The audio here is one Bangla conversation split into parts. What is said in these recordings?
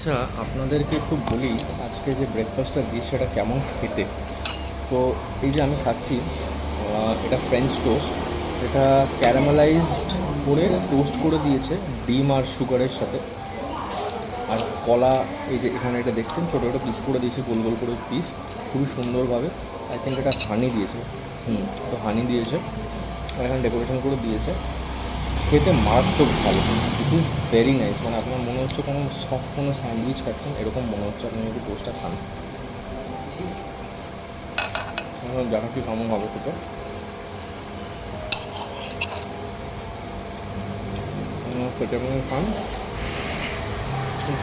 আচ্ছা, আপনাদেরকে একটু বলি আজকে যে ব্রেকফাস্টটা দিই সেটা কেমন খেতে। তো এই যে আমি খাচ্ছি, এটা ফ্রেঞ্চ টোস্ট। এটা ক্যারামেলাইজড করে টোস্ট করে দিয়েছে ডিম আর সুগারের সাথে। আর কলা, এই যে এখানে এটা দেখছেন ছোটো ছোটো পিস করে দিয়েছে, গোল গোল করে পিস, খুবই সুন্দরভাবে। আই থিঙ্ক এটা হানি দিয়েছে, তো হানি দিয়েছে আর এখানে ডেকোরেশন করে দিয়েছে। খেতে মারাত্মক ভালো, দিস ইজ ভেরি নাইস। মানে আপনার মনে হচ্ছে কোনো সফট কোনো স্যান্ডউইচ খাচ্ছেন এরকম মনে হচ্ছে আপনি যদি টোস্টটা খান। দেখা কি কেমন হবে খেতে। খেতে আপনি খান,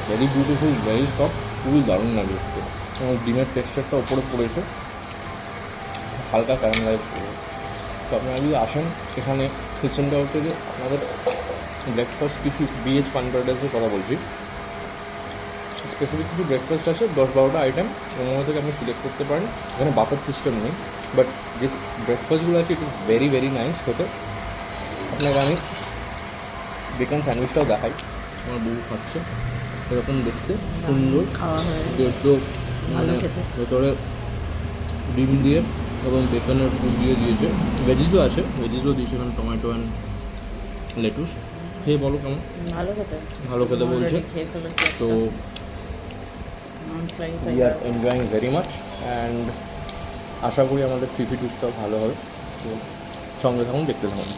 ভেরি বিউটিফুল, ভেরি সফট, খুবই দারুণ লাগে দেখতে। এবং ডিমের টেক্সচারটা ওপরে পড়েছে, হালকা ক্যারামেলাইজ করে। তো আপনারা যদি আসেন এখানে খ্রিস্টান টাওয়ার থেকে, আপনাদের ব্রেকফাস্ট কিছু বিএচ পান প্যারাডাইসের কথা বলছি, স্পেসিফিক কিছু ব্রেকফাস্ট আছে 10-12টা আইটেম, ওর মধ্যে থেকে আপনি সিলেক্ট করতে পারেন। এখানে বাফেট সিস্টেম নেই, বাট যে ব্রেকফাস্টগুলো আছে it is very very nice খেতে। আপনাকে আমি বেকন স্যান্ডউইচটাও দেখাই, আমার বউ খাচ্ছে এরকম দেখতে সুন্দর, খাওয়া হয়ে সেদ্ধ, ভালো খেতে। ভেতরে ডিম দিয়ে এবং বেকনের পুর দিয়ে দিয়েছে। ভেজিসও আছে, ভেজিসও দিয়েছে এখানে, টমেটো অ্যান্ড লেটুস। খেয়ে বলো কেমন। ভালো খেতে, ভালো খেতে বলছে। খেয়ে ফেলেছি তো we are enjoying very much and আশা করি আমাদের ফিফি টুরটাও ভালো হবে। তো সঙ্গে থাকুন, দেখতে থাকুন।